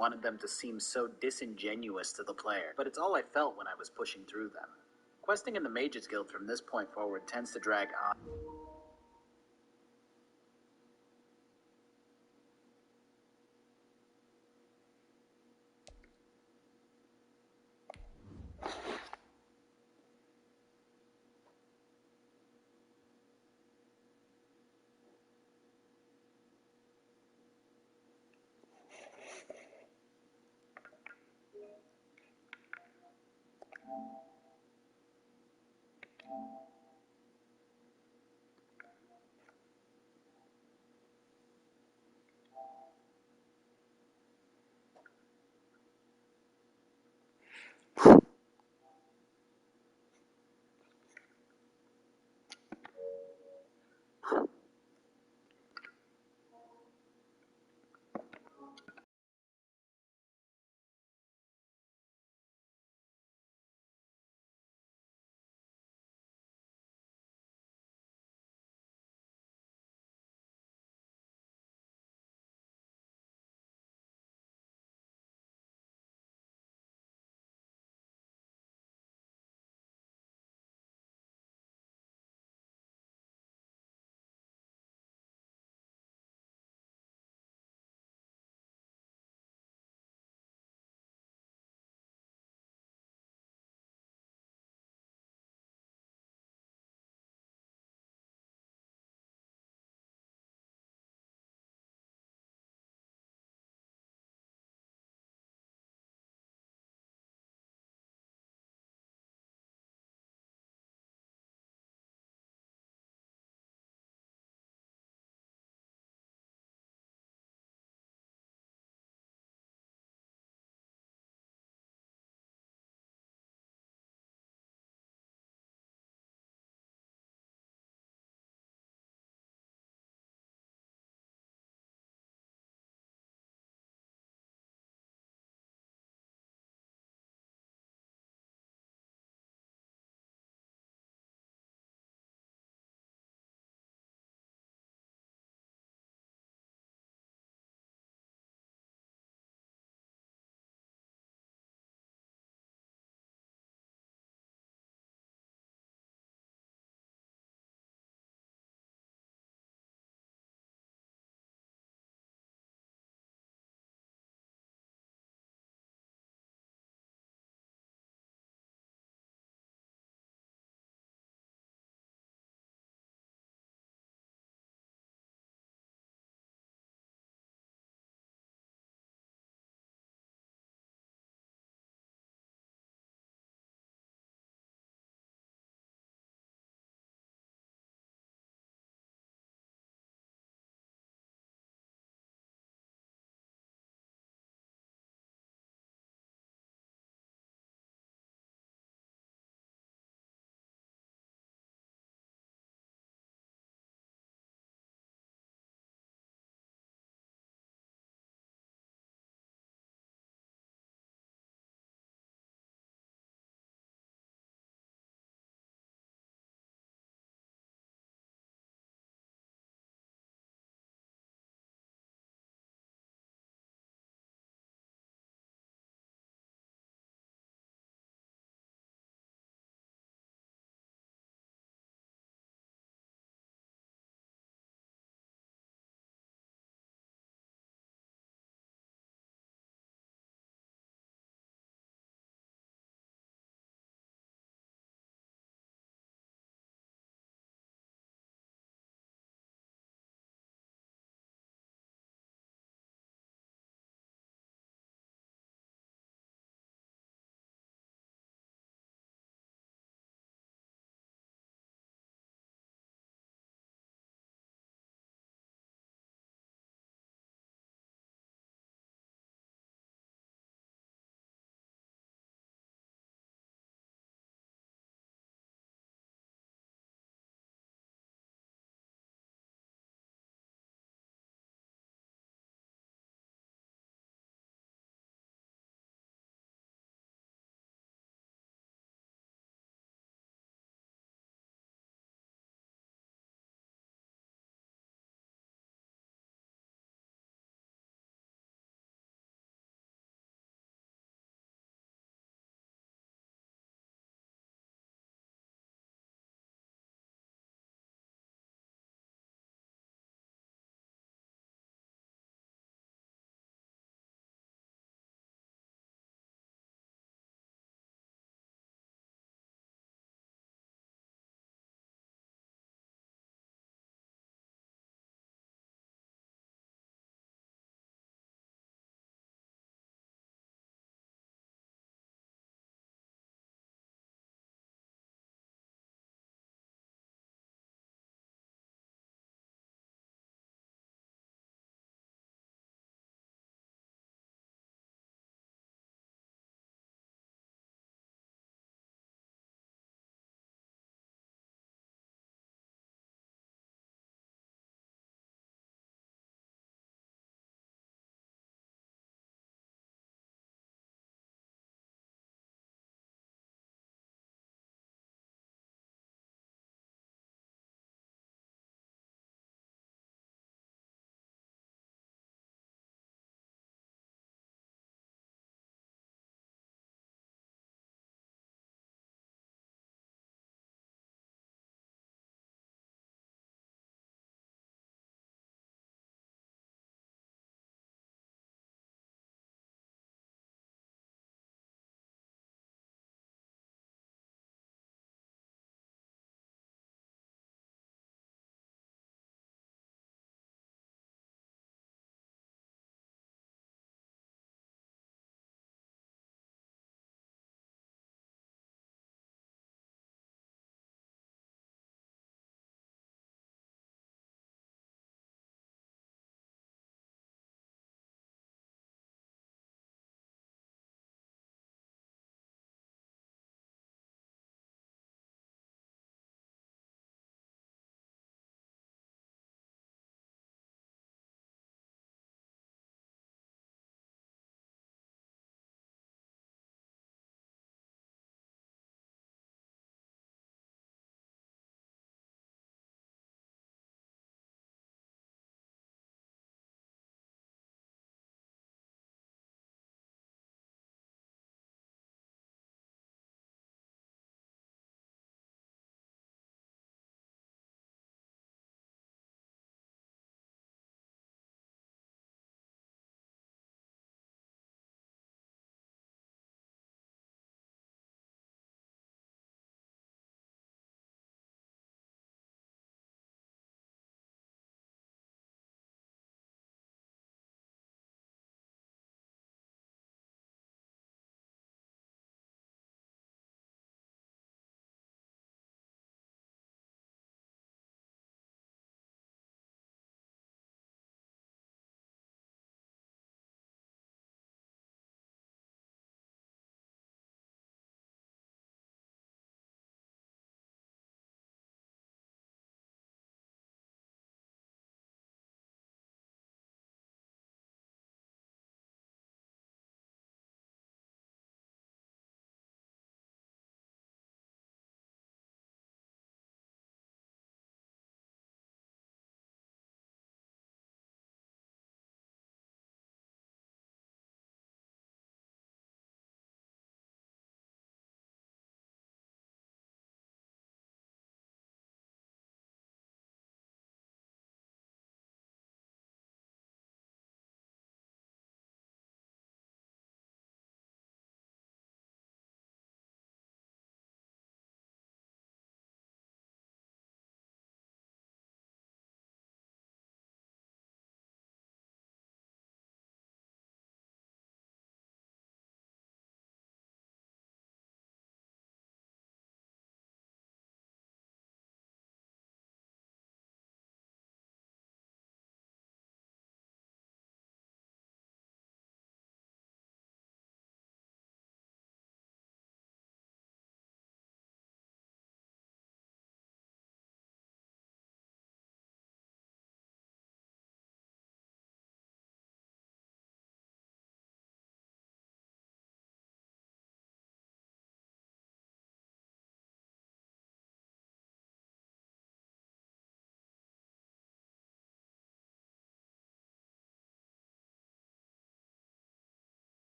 wanted them to seem so disingenuous to the player, but it's all I felt when I was pushing through them. Questing in the Mages Guild from this point forward tends to drag on.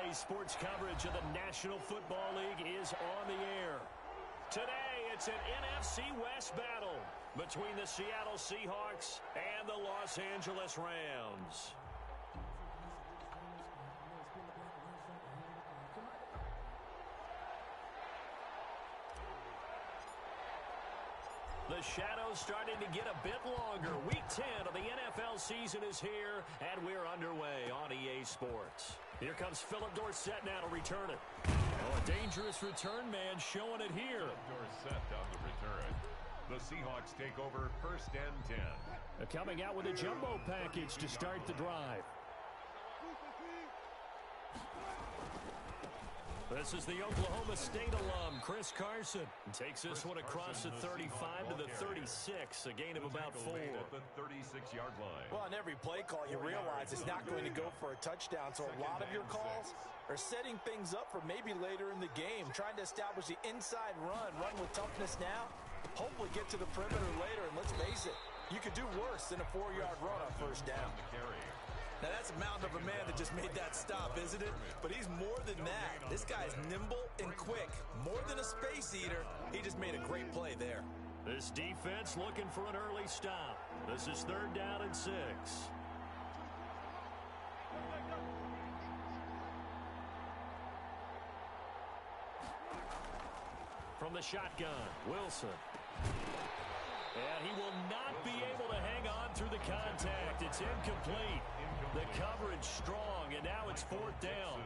EA Sports coverage of the National Football League is on the air. Today, it's an NFC West battle between the Seattle Seahawks and the Los Angeles Rams. The shadow's starting to get a bit longer. Week 10 of the NFL season is here, and we're underway on EA Sports. Here comes Philip Dorsett now to return it. Oh, a dangerous return man showing it here. Dorsett on the return. The Seahawks take over 1st and 10. They're coming out with a jumbo package to start the drive. This is the Oklahoma State alum, Chris Carson. Takes this one across the 35 to the 36, a gain of about 4. At the 36-yard line. Well, on every play call, you realize it's not going to go for a touchdown, so a lot of your calls are setting things up for maybe later in the game, trying to establish the inside run with toughness now, hopefully get to the perimeter later, and let's face it, you could do worse than a 4-yard run on 1st down. Now, that's a mountain of a man that just made that stop, isn't it? But he's more than that. This guy's nimble and quick. More than a space eater, he just made a great play there. This defense looking for an early stop. This is 3rd down and 6. From the shotgun, Wilson. And he will not be able to hang on through the contact. It's incomplete. The coverage strong, and now it's 4th down.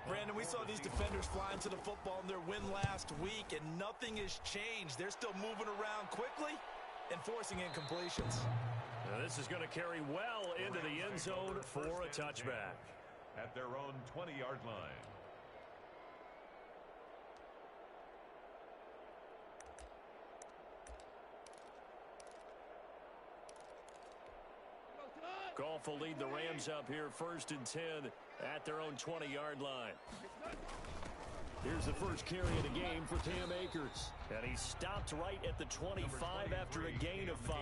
Brandon, we saw these defenders flying to the football in their win last week, and nothing has changed. They're still moving around quickly and forcing incompletions. Now this is going to carry well into the end zone for a touchback. At their own 20-yard line. Goff will lead the Rams up here 1st and 10 at their own 20-yard line. Here's the first carry of the game for Cam Akers. And he stopped right at the 25 after a gain of 5.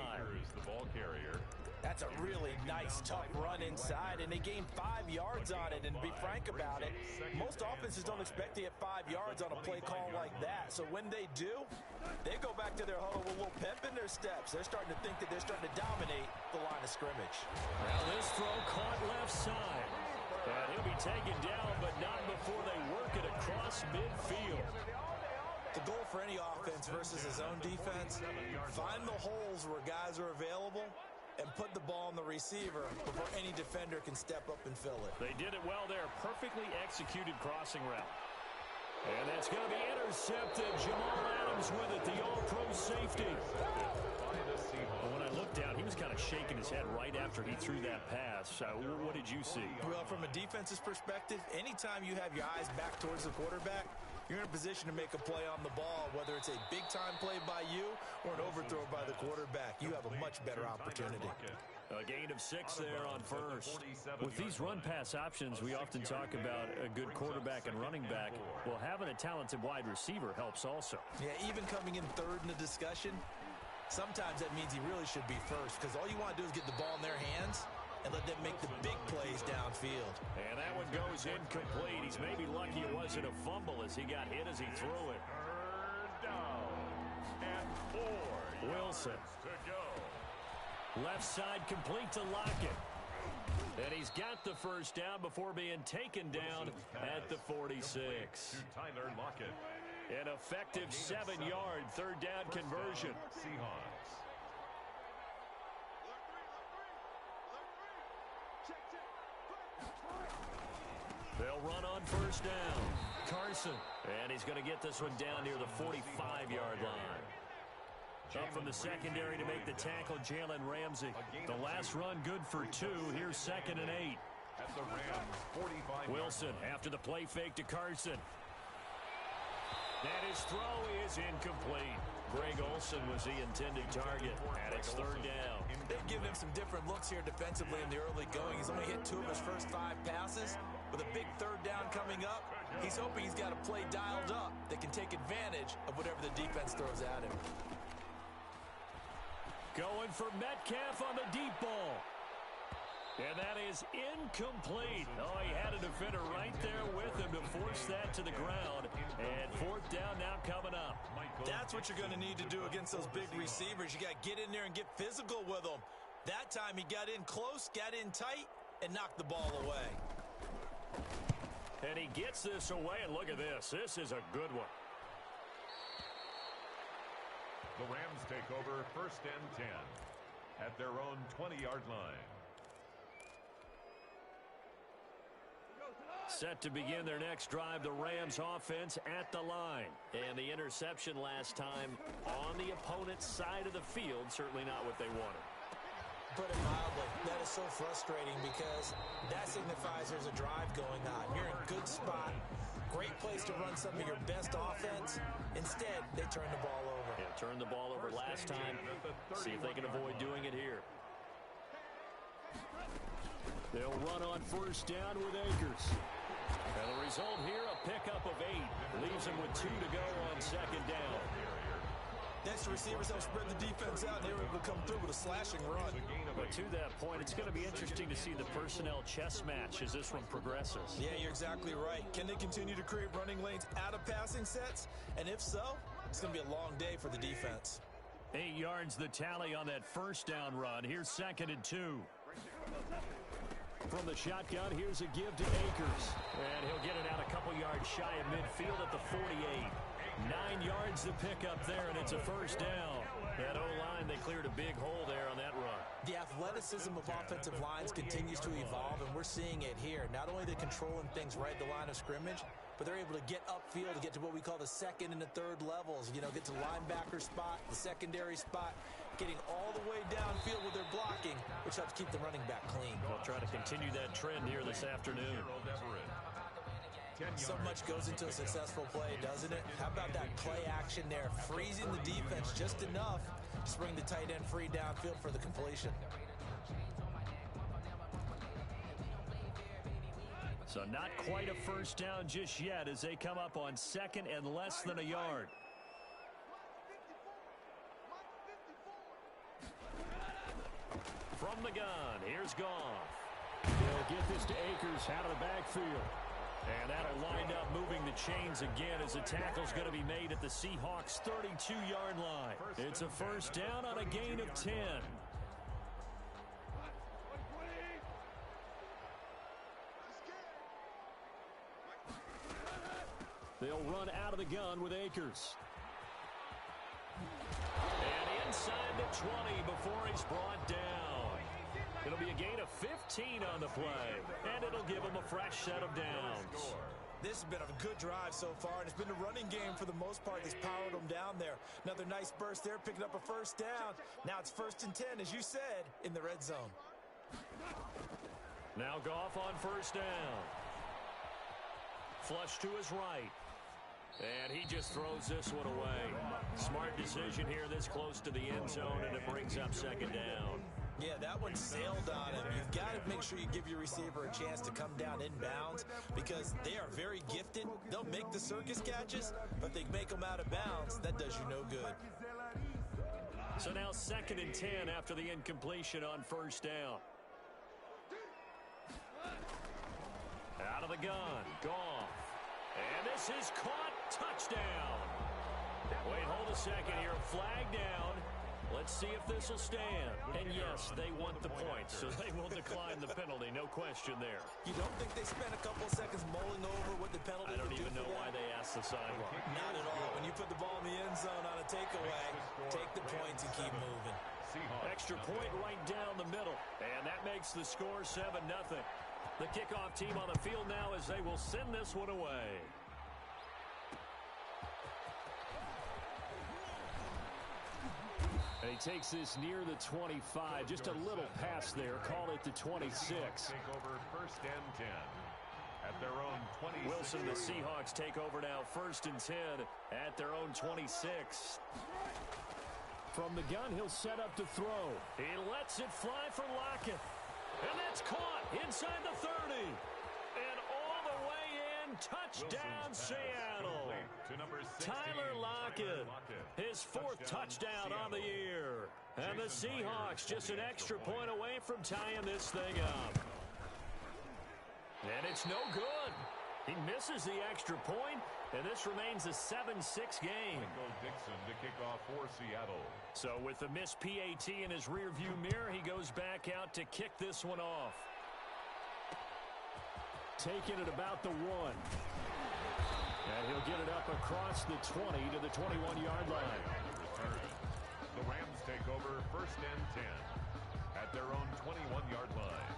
The ball carrier. That's a really nice, tough run inside, and they gained 5 yards on it. And to be frank about it, most offenses don't expect to get 5 yards on a play call like that. So when they do, they go back to their huddle with a little pep in their steps. They're starting to think that they're starting to dominate the line of scrimmage. Now this throw caught left side. And he'll be taken down, but not before they work it across midfield. The goal for any offense versus his own defense, find the holes where guys are available and put the ball on the receiver before any defender can step up and fill it. They did it well there. Perfectly executed crossing route. And that's going to be intercepted. Jamal Adams with it, the all-pro safety. When I looked down, he was kind of shaking his head right after he threw that pass. What did you see? Well, from a defense's perspective, anytime you have your eyes back towards the quarterback, you're in a position to make a play on the ball, whether it's a big-time play by you or an overthrow by the quarterback. You have a much better opportunity. A gain of 6 there on 1st. With these run-pass options, we often talk about a good quarterback and running back. Well, having a talented wide receiver helps also. Yeah, even coming in 3rd in the discussion, sometimes that means he really should be 1st, because all you want to do is get the ball in their hands and let them make the big plays downfield. And that one goes incomplete. He's maybe lucky it wasn't a fumble as he got hit as he threw it. 3rd down and 4. Wilson To go. left side complete to Lockett. And he's got the 1st down before being taken down at the 46. To Tyler Lockett. An effective 7-yard 3rd down conversion. Seahawks. They'll run on 1st down. Carson. And he's going to get this one down near the 45-yard line. Up from the secondary to make the tackle, Jalen Ramsey. The last run good for 2. Here's 2nd and 8. At the Rams, 45. Wilson after the play fake to Carson. And his throw is incomplete. Greg Olsen was the intended target, and it's 3rd down. They've given him some different looks here defensively in the early going. He's only hit 2 of his first 5 passes. With a big 3rd down coming up, he's hoping he's got a play dialed up that can take advantage of whatever the defense throws at him. Going for Metcalf on the deep ball. And that is incomplete. Oh, he had a defender right there with him to force that to the ground. And fourth down now coming up. That's what you're going to need to do against those big receivers. You got to get in there and get physical with them. That time he got in close, got in tight, and knocked the ball away. And he gets this away, and look at this. This is a good one. The Rams take over 1st and 10 at their own 20-yard line. Set to begin their next drive, the Rams offense at the line. And the interception last time on the opponent's side of the field, certainly not what they wanted. Put it mildly, that is so frustrating because that signifies there's a drive going on. You're in a good spot, great place to run some of your best offense. Instead, they turn the ball over. Yeah, turned the ball over last time. See if they can avoid doing it here. They'll run on 1st down with Akers. And the result here, a pickup of 8. Leaves them with 2 to go on 2nd down. Next, the receivers help spread the defense out, and they were able to come through with a slashing run. But to that point, it's going to be interesting to see the personnel chess match as this one progresses. Yeah, you're exactly right. Can they continue to create running lanes out of passing sets? And if so, it's going to be a long day for the defense. 8 yards the tally on that 1st down run. Here's 2nd and 2. From the shotgun, here's a give to Akers. And he'll get it out a couple yards shy of midfield at the 48. 9 yards to pick up there, and it's a 1st down. That O-line, they cleared a big hole there on that run. The athleticism of offensive lines continues to evolve, and we're seeing it here. Not only are they controlling things right at the line of scrimmage, but they're able to get upfield to get to what we call the 2nd and the 3rd levels. You know, get to the linebacker spot, the secondary spot, getting all the way downfield with their blocking, which helps keep the running back clean. We'll try to continue that trend here this afternoon. So much goes into a successful play, doesn't it? How about that play action there, freezing the defense just enough to bring the tight end free downfield for the completion. So not quite a 1st down just yet as they come up on 2nd and less than a yard. From the gun, here's Goff. They'll get this to Akers out of the backfield. And that'll wind up moving the chains again as the tackle's going to be made at the Seahawks' 32-yard line. It's a 1st down on a gain of 10. They'll run out of the gun with Akers. And inside the 20 before he's brought down. It'll be a gain of 15 on the play, and it'll give him a fresh set of downs. This has been a good drive so far, and it's been a running game for the most part that's powered them down there. Another nice burst there, picking up a 1st down. Now it's 1st and 10, as you said, in the red zone. Now Goff on 1st down. Flush to his right. And he just throws this one away. Smart decision here this close to the end zone, and it brings up 2nd down. Yeah, that one sailed on him. You've got to make sure you give your receiver a chance to come down inbounds because they are very gifted. They'll make the circus catches, but they make them out of bounds. That does you no good. So now 2nd and 10 after the incompletion on 1st down. Out of the gun, Goff. And this is caught. Touchdown. Wait, hold a second here. Flag down. Let's see if this will stand. And yes, they want the points, so they will decline the penalty. No question there. You don't think they spent a couple of seconds mulling over what the penalty I don't would even do know why they asked the sideline. Not at all. When you put the ball in the end zone on a takeaway, take the points and keep moving. Extra point right down the middle. And that makes the score 7-0. The kickoff team on the field now as they will send this one away. And he takes this near the 25, just a little pass there. Call it the 26. Take over 1st and 10 at their own 26. Wilson, the Seahawks take over now 1st and 10 at their own 26. From the gun, he'll set up to throw. He lets it fly for Lockett. And that's caught inside the 30. And all the way in touchdown, Seattle. Tyler Lockett, his 4th touchdown on the year. And the Seahawks just an extra point away from tying this thing up. And it's no good. He misses the extra point, and this remains a 7-6 game. Dixon to kick off for Seattle. So with the missed PAT in his rearview mirror, he goes back out to kick this one off. Taking it about the 1. And he'll get it up across the 20 to the 21-yard line. The Rams take over 1st and 10 at their own 21-yard line.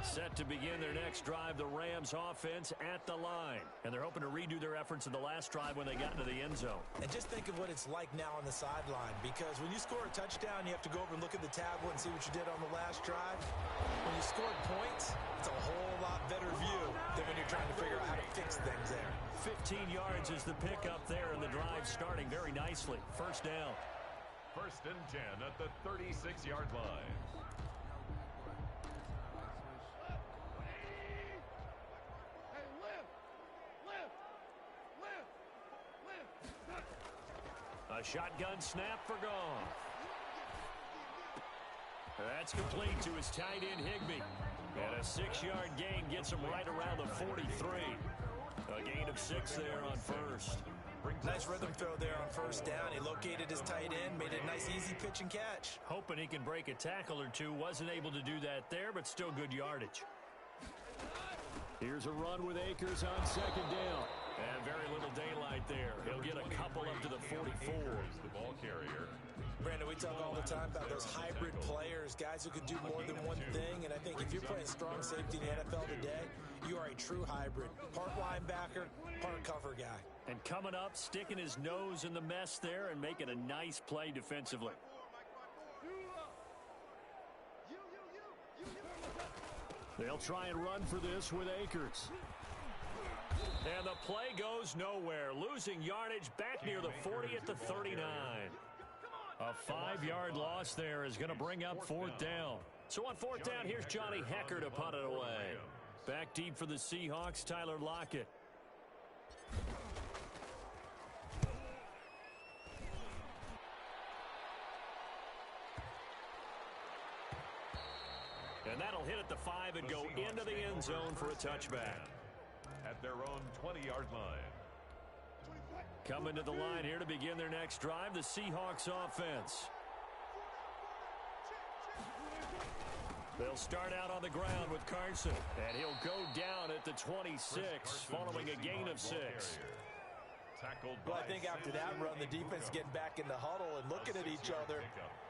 Set to begin their next drive, the Rams offense at the line. And they're hoping to redo their efforts in the last drive when they got into the end zone. And just think of what it's like now on the sideline, because when you score a touchdown, you have to go over and look at the tablet and see what you did on the last drive. When you scored points, it's a whole lot better view than when you're trying to figure out how to fix things there. 15 yards is the pickup there, and the drive starting very nicely. 1st down. 1st and 10 at the 36-yard line. A shotgun snap for Goff. That's complete to his tight end, Higbee. And a 6-yard gain gets him right around the 43. A gain of 6 there on 1st. Nice rhythm throw there on 1st down. He located his tight end, made a nice easy pitch and catch. Hoping he can break a tackle or two. Wasn't able to do that there, but still good yardage. Here's a run with Akers on 2nd down. And very little daylight there. He'll get a couple up to the 44. The ball carrier. Brandon, we talk all the time about those hybrid players, guys who can do more than one thing. And I think if you're playing strong safety in the NFL today, you are a true hybrid. Part linebacker, part cover guy. And coming up, sticking his nose in the mess there and making a nice play defensively. They'll try and run for this with Akers. And the play goes nowhere. Losing yardage back near the 40 at the 39. A 5-yard loss there is going to bring up 4th down. So on 4th down, here's Johnny Hekker to punt it away. Back deep for the Seahawks, Tyler Lockett. And that'll hit at the 5 and go into the end zone for a touchback. At their own 20-yard line. Coming to the line here to begin their next drive, the Seahawks offense. They'll start out on the ground with Carson, and he'll go down at the 26 following a gain of 6. Well, I think after that run, the defense getting back in the huddle and looking at each other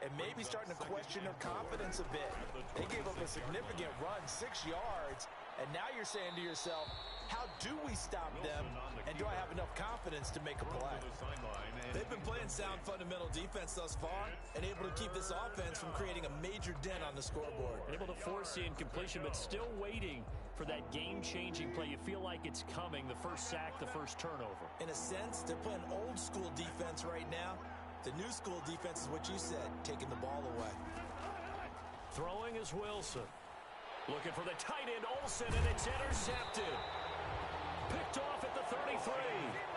and maybe starting to question their confidence a bit. They gave up a significant run, 6 yards, and now you're saying to yourself, how do we stop them, and do I have enough confidence to make a play? They've been playing sound fundamental defense thus far and able to keep this offense from creating a major dent on the scoreboard. Able to force the incompletion, but still waiting for that game-changing play. You feel like it's coming, the first sack, the first turnover. In a sense, they're playing old-school defense right now. The new school defense is what you said, taking the ball away. Throwing is Wilson. Looking for the tight end, Olsen, and it's intercepted. Picked off at the 33,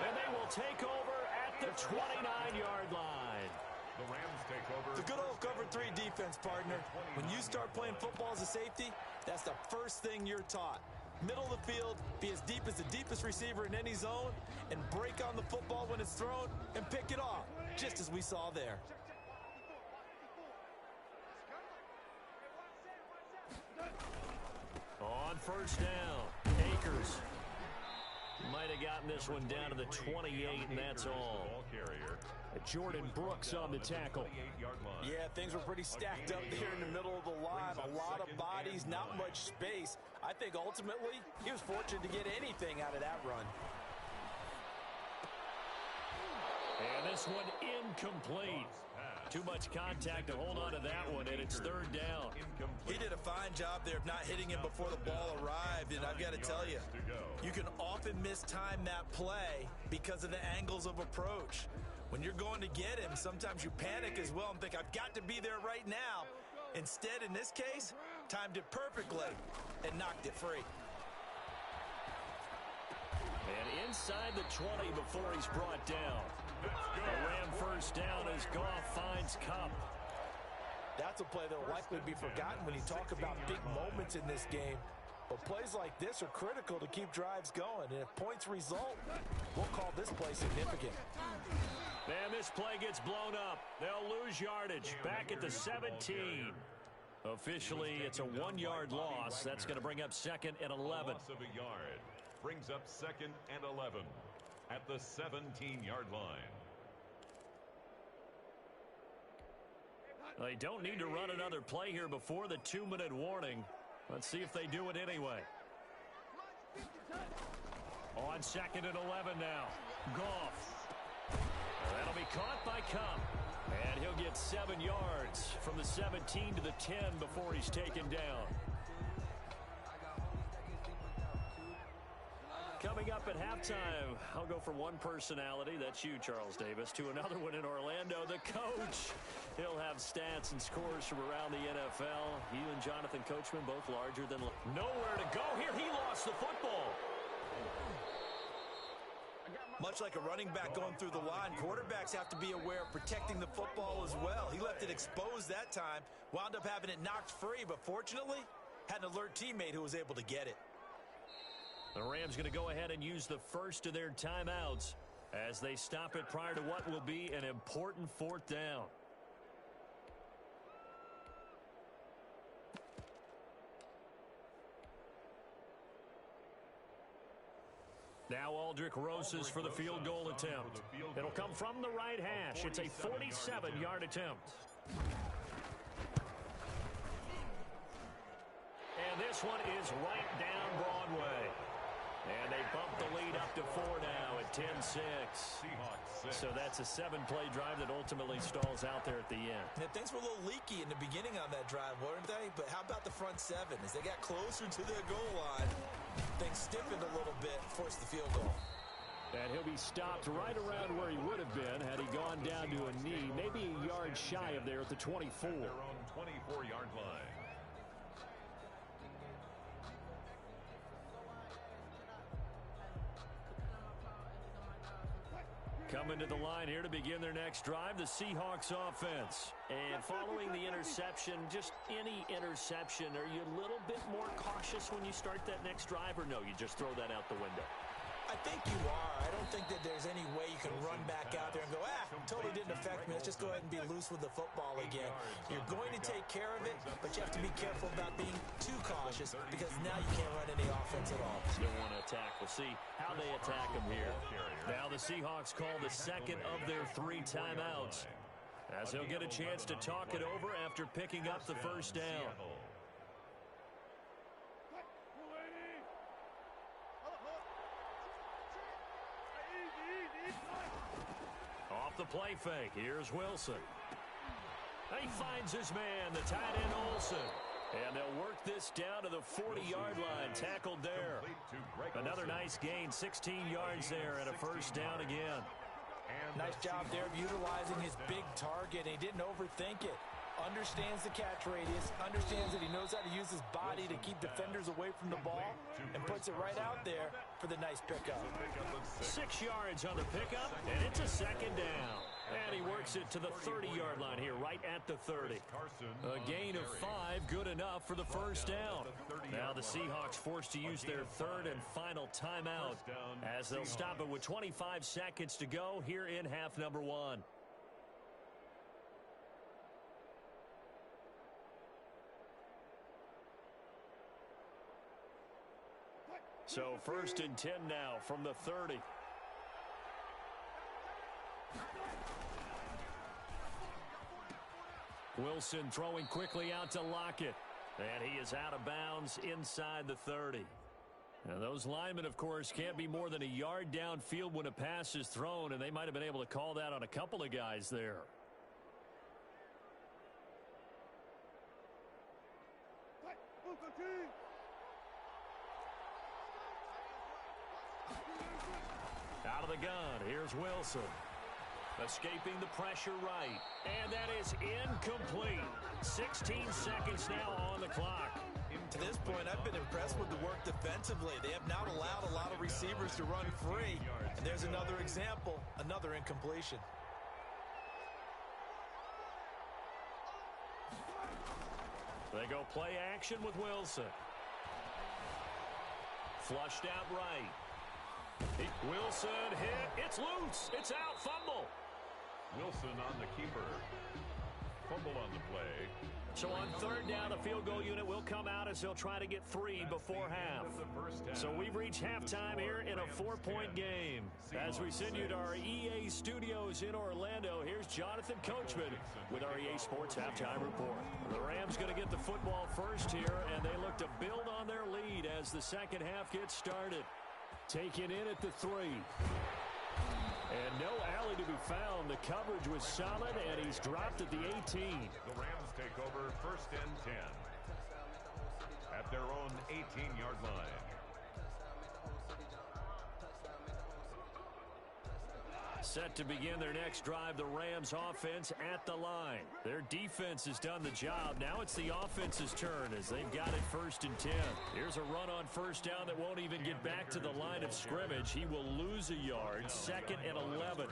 and they will take over at the 29-yard line. The Rams take over. The good old cover 3 defense, partner. When you start playing football as a safety, that's the first thing you're taught. Middle of the field, be as deep as the deepest receiver in any zone, and break on the football when it's thrown and pick it off, just as we saw there. On 1st down, Akers might have gotten this one down to the 28, and that's all. Jordan Brooks on the tackle. Yeah, things were pretty stacked up there in the middle of the line. A lot of bodies, not much space. I think ultimately he was fortunate to get anything out of that run. And this one incomplete. Too much contact to hold on to that one, and it's 3rd down. He did a fine job there of not hitting him before the ball arrived, and I've got to tell you, you can often mistime that play because of the angles of approach. When you're going to get him, sometimes you panic as well and think, I've got to be there right now. Instead, in this case, timed it perfectly and knocked it free. And inside the 20 before he's brought down. A Ram first down as Goff finds Kupp. That's a play that will likely be forgotten when you talk about big moments in this game. But plays like this are critical to keep drives going. And if points result, we'll call this play significant. And this play gets blown up. They'll lose yardage back at the 17. Officially, it's a 1-yard loss. That's going to bring up 2nd and 11. Loss of a yard brings up 2nd and 11 at the 17-yard line. They don't need to run another play here before the 2-minute warning. Let's see if they do it anyway. On 2nd and 11 now. Goff. That'll be caught by Kupp. And he'll get 7 yards from the 17 to the 10 before he's taken down. Coming up at halftime, I'll go from one personality, that's you, Charles Davis, to another one in Orlando, the coach. He'll have stats and scores from around the NFL. You and Jonathan Coachman both larger than... Nowhere to go here. He lost the football. Much like a running back going through the line, quarterbacks have to be aware of protecting the football as well. He left it exposed that time, wound up having it knocked free, but fortunately, had an alert teammate who was able to get it. The Rams going to go ahead and use the first of their timeouts as they stop it prior to what will be an important 4th down. Now Aldrick Rosas for the field goal attempt. It'll come from the right hash. It's a 47-yard attempt. And this one is right down Broadway. And they bump the lead up to 4 now at 10-6. So that's a 7-play drive that ultimately stalls out there at the end. Yeah, things were a little leaky in the beginning on that drive, weren't they? But how about the front 7? As they got closer to their goal line, things stiffened a little bit, forced the field goal. And he'll be stopped right around where he would have been had he gone down to a knee, maybe a yard shy of there at the 24. Their own 24-yard line. Coming to the line here to begin their next drive, the Seahawks offense. And following the interception, just any interception, are you a little bit more cautious when you start that next drive, or no, you just throw that out the window? I think you are. I don't think that there's any way you can run back out there and go, totally didn't affect me. Let's just go ahead and be loose with the football again. You're going to take care of it, but you have to be careful about being too cautious because now you can't run any offense at all. Still want to attack. We'll see how they attack them here. Now the Seahawks call the 2nd of their 3 timeouts as they'll get a chance to talk it over after picking up the first down. Off the play fake, here's Wilson. He finds his man, the tight end Olsen. And they'll work this down to the 40-yard line, tackled there. Another nice gain, 16 yards there and a first down again. Nice job there of utilizing his big target. He didn't overthink it. Understands the catch radius, understands that he knows how to use his body to keep defenders away from the ball, and puts it right out there for the nice pickup. 6 yards on the pickup, and it's a 2nd down. And he works it to the 30-yard line here, right at the 30. A gain of 5, good enough for the first down. Now the Seahawks forced to use their 3rd and final timeout as they'll stop it with 25 seconds to go here in half number 1. So 1st and 10 now from the 30. Wilson throwing quickly out to Lockett. And he is out of bounds inside the 30. Now those linemen, of course, can't be more than a yard downfield when a pass is thrown, and they might have been able to call that on a couple of guys there. Out of the gun, here's Wilson. Escaping the pressure right. And that is incomplete. 16 seconds now on the clock. To this point, I've been impressed with the work defensively. They have not allowed a lot of receivers to run free. And there's another example, another incompletion. They go play action with Wilson. Flushed out right. Wilson hit. It's loose. It's out. Fumble. Wilson on the keeper. Fumble on the play. So on third down, the field goal unit will come out as they'll try to get 3 before half. So we've reached halftime here in a 4-point game. As we send you to our EA studios in Orlando, here's Jonathan Coachman with our EA Sports Halftime Report. The Rams going to get the football first here, and they look to build on their lead as the second half gets started. Taken in at the 3. And no alley to be found. The coverage was solid, and he's dropped at the 18. The Rams take over first and 10 at their own 18-yard line. Set to begin their next drive, the Rams offense at the line. Their defense has done the job. Now it's the offense's turn as they've got it first and 10. Here's a run on first down that won't even get back to the line of scrimmage. He will lose a yard, second and 11.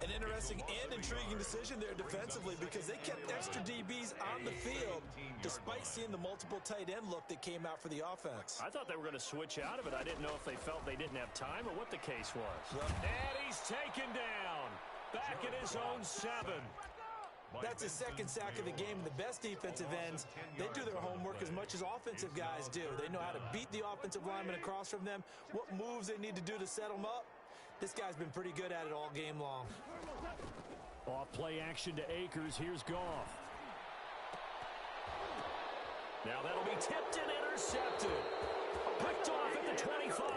An interesting and intriguing decision there defensively because they kept extra DBs on the field despite seeing the multiple tight end look that came out for the offense. I thought they were going to switch out of it. I didn't know if they felt they didn't have time or what the case was. And he's taken down back at his own 7. That's his second sack of the game. The best defensive ends, they do their homework as much as offensive guys do. They know how to beat the offensive lineman across from them, what moves they need to do to set them up. This guy's been pretty good at it all game long. Off play action to Akers. Here's Goff. Now that'll be tipped and intercepted. Picked off at the 25.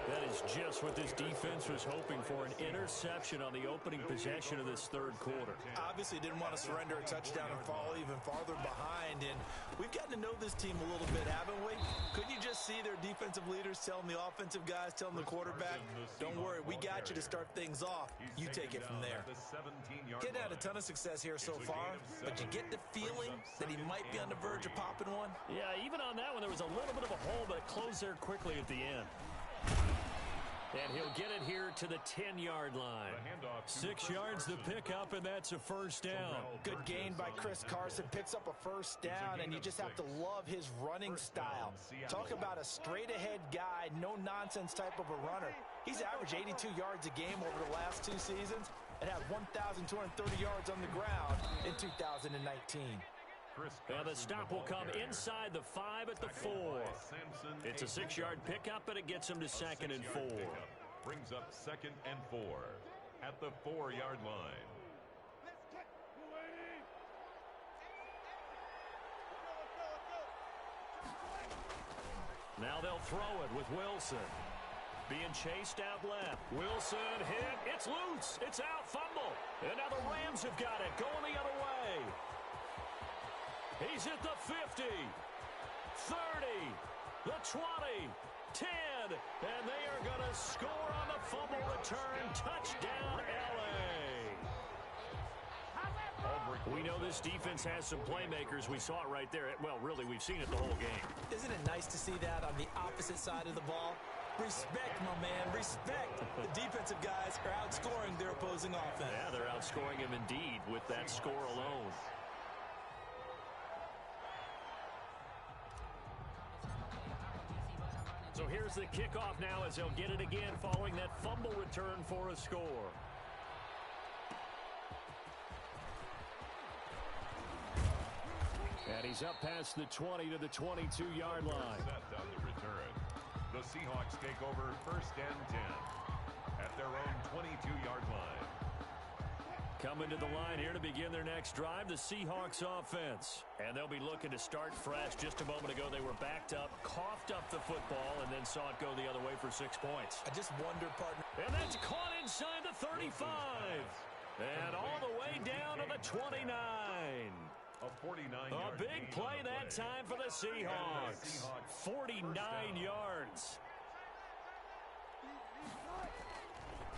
That is just what this defense was hoping for, an interception on the opening possession of this third quarter. Obviously didn't want to surrender a touchdown and fall even farther behind. And we've gotten to know this team a little bit, haven't we? Couldn't you just see their defensive leaders telling the offensive guys, telling the quarterback, don't worry, we got you to start things off. You take it from there. Getting had a ton of success here so far, but you get the feeling that he might be on the verge of popping one? Yeah, even on that one, there was a little bit of a hole, but it closed there quickly at the end. And he'll get it here to the 10-yard line. 6 yards the pickup, and that's a first down. Good gain by Chris Carson. Picks up a first down, and you just have to love his running style. Talk about a straight-ahead guy, no-nonsense type of a runner. He's averaged 82 yards a game over the last 2 seasons and had 1,230 yards on the ground in 2019. Now the stop will come inside the 5 at the 4. It's a 6-yard pickup, and it gets him to second and 4. Brings up second and 4 at the 4-yard line. Now they'll throw it with Wilson. Being chased out left. Wilson hit. It's loose. It's out. Fumble. And now the Rams have got it. Going the other way. He's at the 50, 30, the 20, 10, and they are going to score on the fumble return. Touchdown, L.A. We know this defense has some playmakers. We saw it right there. Well, really, we've seen it the whole game. Isn't it nice to see that on the opposite side of the ball? Respect, my man, respect. The defensive guys are outscoring their opposing offense. Yeah, they're outscoring him indeed with that score alone. So here's the kickoff now as they'll get it again following that fumble return for a score. And he's up past the 20 to the 22-yard line. Set on the return. The Seahawks take over first and 10 at their own 22-yard line. Coming to the line here to begin their next drive, the Seahawks offense. And they'll be looking to start fresh. Just a moment ago, they were backed up, coughed up the football, and then saw it go the other way for 6 points. I just wonder, partner. And that's caught inside the 35. And all the way down to the 29. A big play that time for the Seahawks. 49 yards.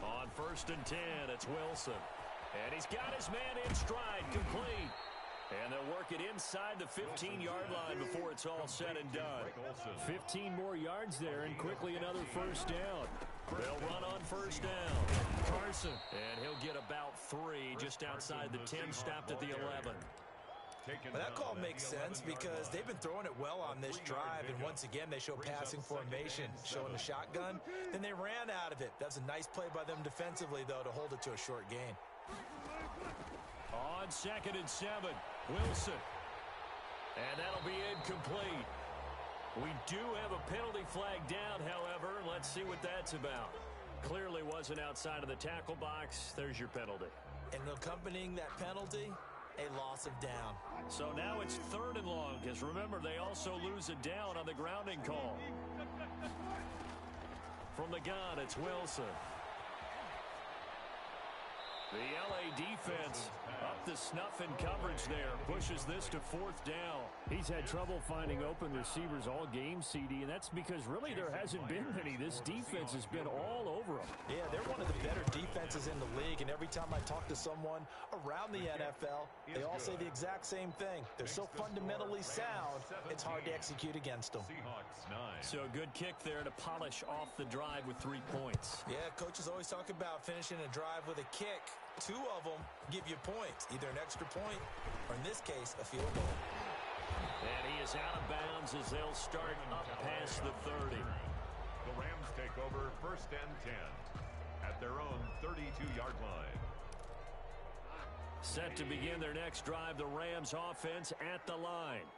On first and 10, it's Wilson. And he's got his man in stride, complete. And they'll work it inside the 15-yard line before it's all said and done. 15 more yards there, and quickly another first down. They'll run on first down. Carson, and he'll get about 3 just outside the 10, stopped at the 11. Well, that call makes sense because they've been throwing it well on this drive, and once again they show passing formation, showing the shotgun. Then they ran out of it. That's a nice play by them defensively, though, to hold it to a short gain. On 2nd and 7, Wilson. And that'll be incomplete. We do have a penalty flag down, however. Let's see what that's about. Clearly wasn't outside of the tackle box. There's your penalty. And accompanying that penalty, a loss of down. So now it's 3rd and long, because remember, they also lose a down on the grounding call. From the gun, it's Wilson. The LA defense up to snuff in coverage there. Pushes this to 4th down. He's had trouble finding open receivers all game, CD, and that's because really there hasn't been many. This defense has been all over them. Yeah, they're one of the better defenses in the league, and every time I talk to someone around the NFL, they all say the exact same thing. They're so fundamentally sound, it's hard to execute against them. So a good kick there to polish off the drive with 3 points. Yeah, coaches always talk about finishing a drive with a kick. 2 of them give you points, either an extra point or, in this case, a field goal. And he is out of bounds as they'll start up past the 30. The Rams take over 1st and 10 at their own 32-yard line. Set to begin their next drive, the Rams offense at the line.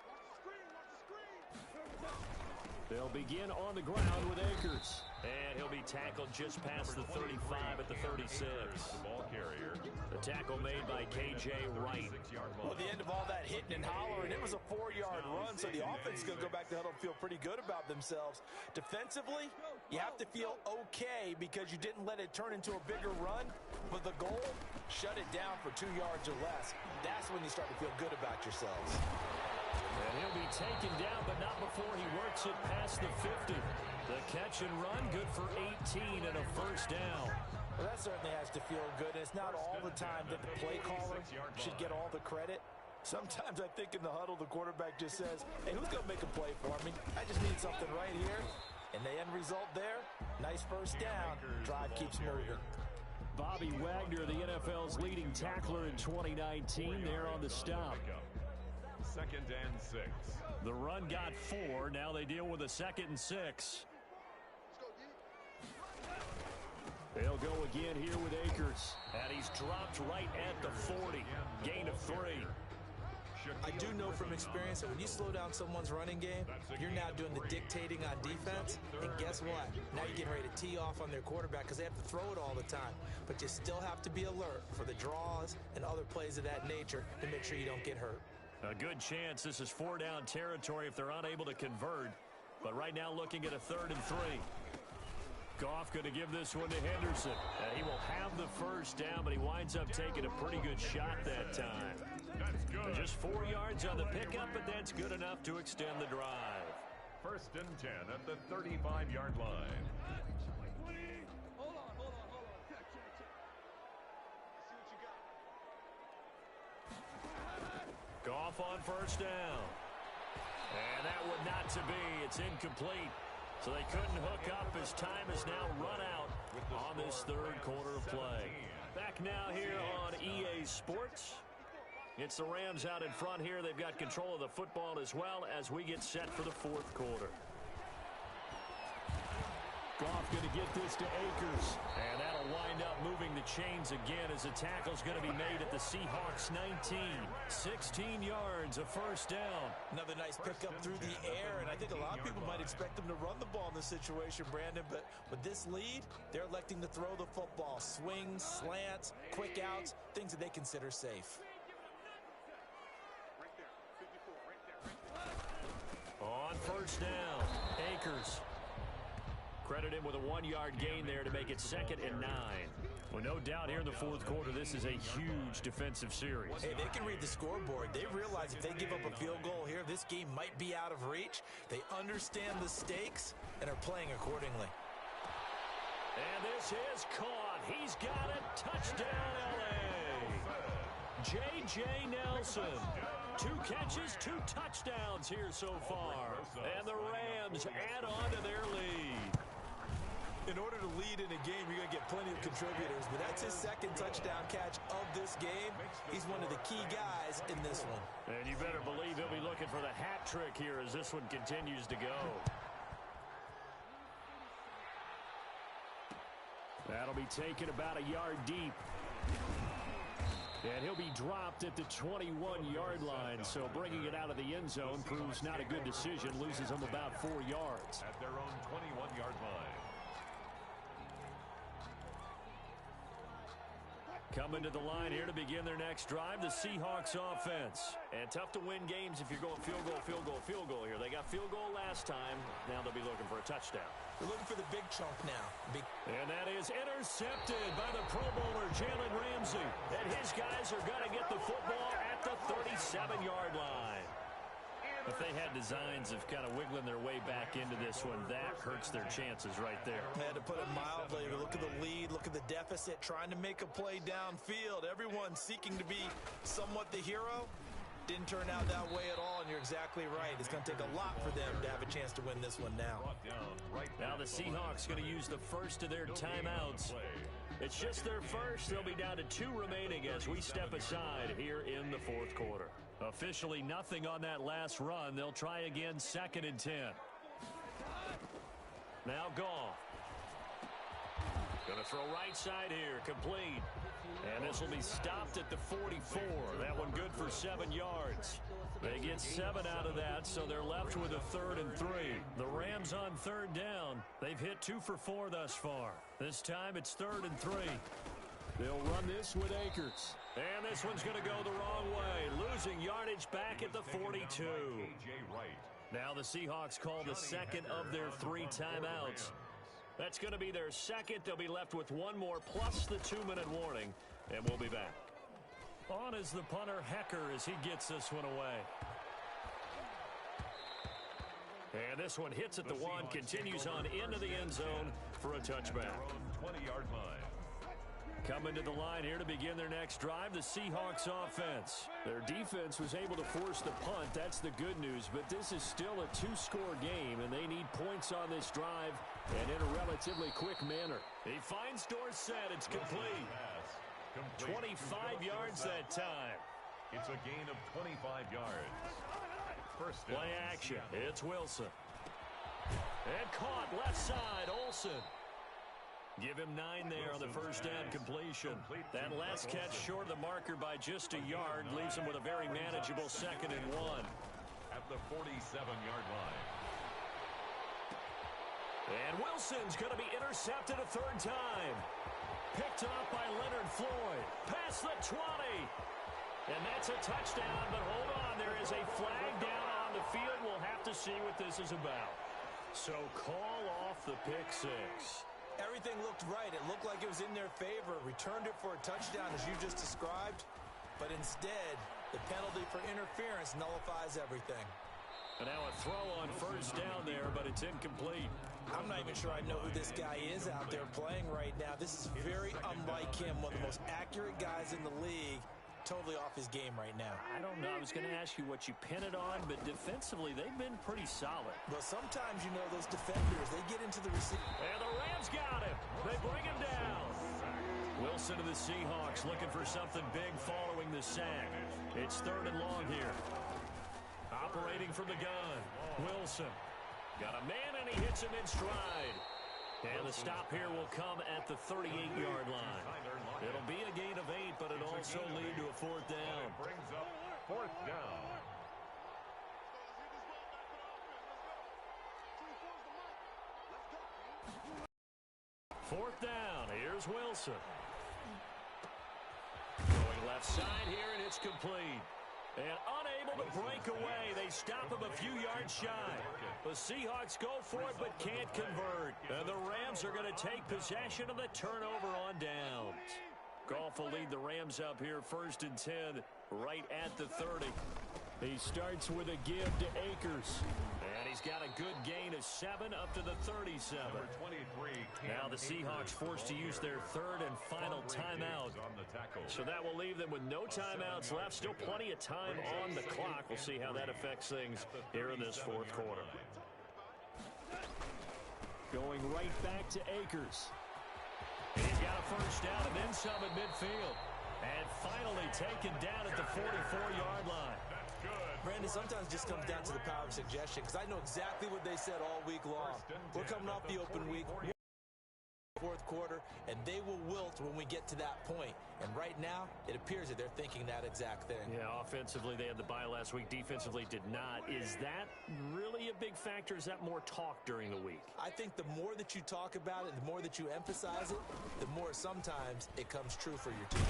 They'll begin on the ground with Akers. And he'll be tackled just past the 35 at the 36. The tackle made by K.J. Wright. Well, the end of all that hitting and hollering, it was a 4-yard run, so the offense is going to go back to huddle and feel pretty good about themselves. Defensively, you have to feel okay because you didn't let it turn into a bigger run, but the goal, shut it down for 2 yards or less. That's when you start to feel good about yourselves. And he'll be taken down, but not before he works it past the 50. The catch and run, good for 18 and a first down. Well, that certainly has to feel good. And it's not all the time that the play caller should get all the credit. Sometimes I think in the huddle, the quarterback just says, hey, who's going to make a play for me? I just need something right here. And the end result there, nice first down. Drive keeps moving. Bobby Wagner, the NFL's leading tackler in 2019, there on the stop. 2nd and 6. The run got 4. Now they deal with a 2nd and 6. They'll go again here with Akers. And he's dropped right at the 40. Gain of 3. I do know from experience that when you slow down someone's running game, you're now doing the dictating on defense. And guess what? Now you're getting ready to tee off on their quarterback because they have to throw it all the time. But you still have to be alert for the draws and other plays of that nature to make sure you don't get hurt. A good chance this is 4-down territory if they're unable to convert. But right now looking at a 3rd and 3. Goff going to give this one to Henderson. And he will have the first down, but he winds up taking a pretty good shot that time. That's good. Just 4 yards on the pickup, but that's good enough to extend the drive. 1st and 10 at the 35-yard line. Goff on first down. And that would not to be. It's incomplete. So they couldn't hook up as time is now run out on this 3rd quarter of play. Back now here on EA Sports. It's the Rams out in front here. They've got control of the football as well as we get set for the 4th quarter. Goff going to get this to Akers. And that'll wind up moving the chains again as the tackle's going to be made at the Seahawks 19. 16 yards, a first down. Another nice pickup through the air, and I think a lot of people might expect them to run the ball in this situation, Brandon, but with this lead, they're electing to throw the football. Swings, slants, quick outs, things that they consider safe. On first down, Akers. Credit him with a 1-yard gain there to make it 2nd and 9. Well, no doubt here in the 4th quarter, this is a huge defensive series. Hey, they can read the scoreboard. They realize if they give up a field goal here, this game might be out of reach. They understand the stakes and are playing accordingly. And this is caught. He's got it. Touchdown, LA. J.J. Nelson. 2 catches, 2 touchdowns here so far. And the Rams add on to their lead. In order to lead in a game, you're going to get plenty of contributors, but that's his 2nd touchdown catch of this game. He's one of the key guys in this one. And you better believe he'll be looking for the hat trick here as this one continues to go. That'll be taken about a yard deep. And he'll be dropped at the 21-yard line, so bringing it out of the end zone proves not a good decision, loses him about 4 yards. At their own 21-yard line. Coming to the line here to begin their next drive, the Seahawks offense. And tough to win games if you're going field goal, field goal, field goal here. They got field goal last time. Now they'll be looking for a touchdown. They're looking for the big chunk now. And that is intercepted by the Pro Bowler, Jalen Ramsey. And his guys are going to get the football at the 37-yard line. If they had designs of kind of wiggling their way back into this one, that hurts their chances right there. They had to put it mildly. Look at the lead. Look at the deficit. Trying to make a play downfield. Everyone seeking to be somewhat the hero. Didn't turn out that way at all, and you're exactly right. It's going to take a lot for them to have a chance to win this one now. Now the Seahawks going to use the first of their timeouts. It's just their first. They'll be down to 2 remaining as we step aside here in the 4th quarter. Officially nothing on that last run. They'll try again, 2nd and 10. Now Goff. Going to throw right side here, complete. And this will be stopped at the 44. That one good for 7 yards. They get 7 out of that, so they're left with a 3rd and 3. The Rams on 3rd down. They've hit 2 for 4 thus far. This time it's 3rd and 3. They'll run this with Akers. And this one's going to go the wrong way. Losing yardage back at the 42. Now the Seahawks call the 2nd of their 3 timeouts. That's going to be their 2nd. They'll be left with 1 more plus the 2-minute warning. And we'll be back. On is the punter, Hecker, as he gets this one away. And this one hits at the 1, continues on into the end zone for a touchback. 20-yard line. Coming to the line here to begin their next drive, the Seahawks offense. Their defense was able to force the punt. That's the good news, but this is still a 2-score game, and they need points on this drive and in a relatively quick manner. He finds Dorsett. It's complete. 25 yards that time. It's a gain of 25 yards. First play action. It's Wilson. And caught left side, Olsen. Give him 9 there on the first down completion. That last catch short of the marker by just a yard leaves him with a very manageable 2nd and 1. At the 47-yard line. And Wilson's going to be intercepted a 3rd time. Picked up by Leonard Floyd. Past the 20. And that's a touchdown, but hold on. There is a flag down on the field. We'll have to see what this is about. So call off the pick 6. Everything looked right. It looked like it was in their favor. Returned it for a touchdown, as you just described. But instead, the penalty for interference nullifies everything. And now a throw on first down there, but it's incomplete. I'm not even sure I know who this guy is out there playing right now. This is very unlike him. One of the most accurate guys in the league. Totally off his game right now. I don't know. I was going to ask you what you pin it on, but defensively, they've been pretty solid. But sometimes, you know, those defenders, they get into the receiver. And the Rams got him. They bring him down. Wilson to the Seahawks looking for something big following the sack. It's 3rd and long here. Operating from the gun. Wilson. Got a man, and he hits him in stride. And the stop here will come at the 38-yard line. It'll be a gain of 8, but it'll also lead to a 4th down. It brings up 4th down. Fourth down. Here's Wilson. Going left side here, and it's complete. And unable to break away. They stop him a few yards shy. The Seahawks go for it but can't convert. And the Rams are going to take possession of the turnover on downs. Goff will lead the Rams up here 1st and 10 right at the 30. He starts with a give to Akers. And he he's got a good gain of 7 up to the 37. Number 23, Now the Seahawks forced to use their third and final timeout. So that will leave them with no timeouts left. Still plenty of time on the clock. We'll see how that affects things here in this fourth quarter. Going right back to Akers. He's got a first down and then some at midfield. And finally taken down at the 44-yard line. Brandon, sometimes it just comes down to the power of suggestion, because I know exactly what they said all week long. We're coming off the open week, fourth quarter, and they will wilt when we get to that point. And right now, it appears that they're thinking that exact thing. Yeah, offensively, they had the bye last week. Defensively, did not. Is that really a big factor? Is that more talk during the week? I think the more that you talk about it, the more that you emphasize it, the more sometimes it comes true for your team.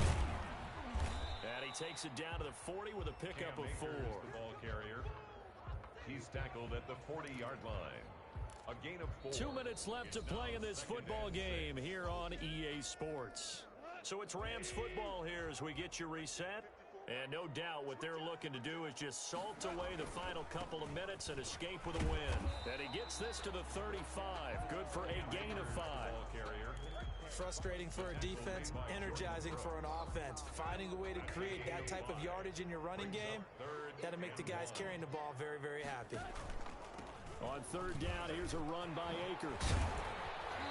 And he takes it down to the 40 with a pickup of 4. The ball carrier. He's tackled at the 40-yard line. A gain of 4. 2 minutes left to play in this football game here on EA Sports. So it's Rams football here as we get you reset. And no doubt what they're looking to do is just salt away the final couple of minutes and escape with a win. And he gets this to the 35. Good for a gain of 5. Ball carrier. Frustrating for a defense, energizing for an offense. Finding a way to create that type of yardage in your running game, that'll make the guys carrying the ball very, very happy. On third down, here's a run by Akers.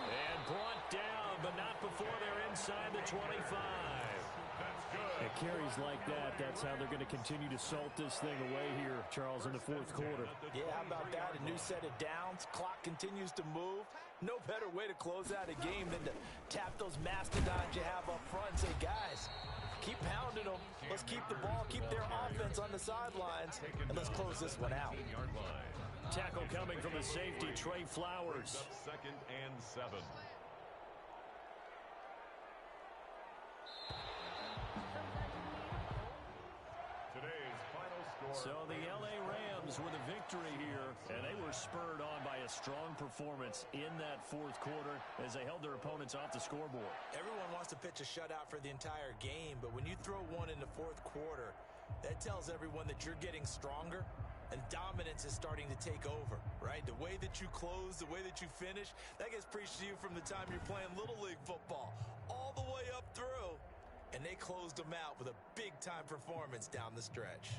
And brought down, but not before they're inside the 25. That's good. It carries like that. That's how they're going to continue to salt this thing away here, Charles, in the fourth quarter. Yeah, how about that? A new set of downs. Clock continues to move. No better way to close out a game than to tap those mastodons you have up front and say, guys, keep pounding them. Let's keep the ball, keep their offense on the sidelines, and let's close this one out. Tackle coming from the safety, Trey Flowers. Second and 7. Today's final score. So the L.A. Rams with a victory here, and they were spurred on by a strong performance in that fourth quarter as they held their opponents off the scoreboard. Everyone wants to pitch a shutout for the entire game, but when you throw one in the fourth quarter, that tells everyone that you're getting stronger and dominance is starting to take over, right? The way that you close, the way that you finish, that gets preached to you from the time you're playing Little League football all the way up through, and they closed them out with a big-time performance down the stretch.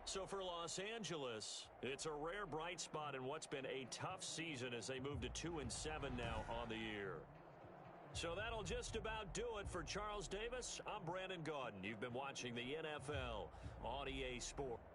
So for Los Angeles, it's a rare bright spot in what's been a tough season as they move to 2-7 now on the year. So that'll just about do it for Charles Davis. I'm Brandon Gaudin. You've been watching the NFL on EA Sports.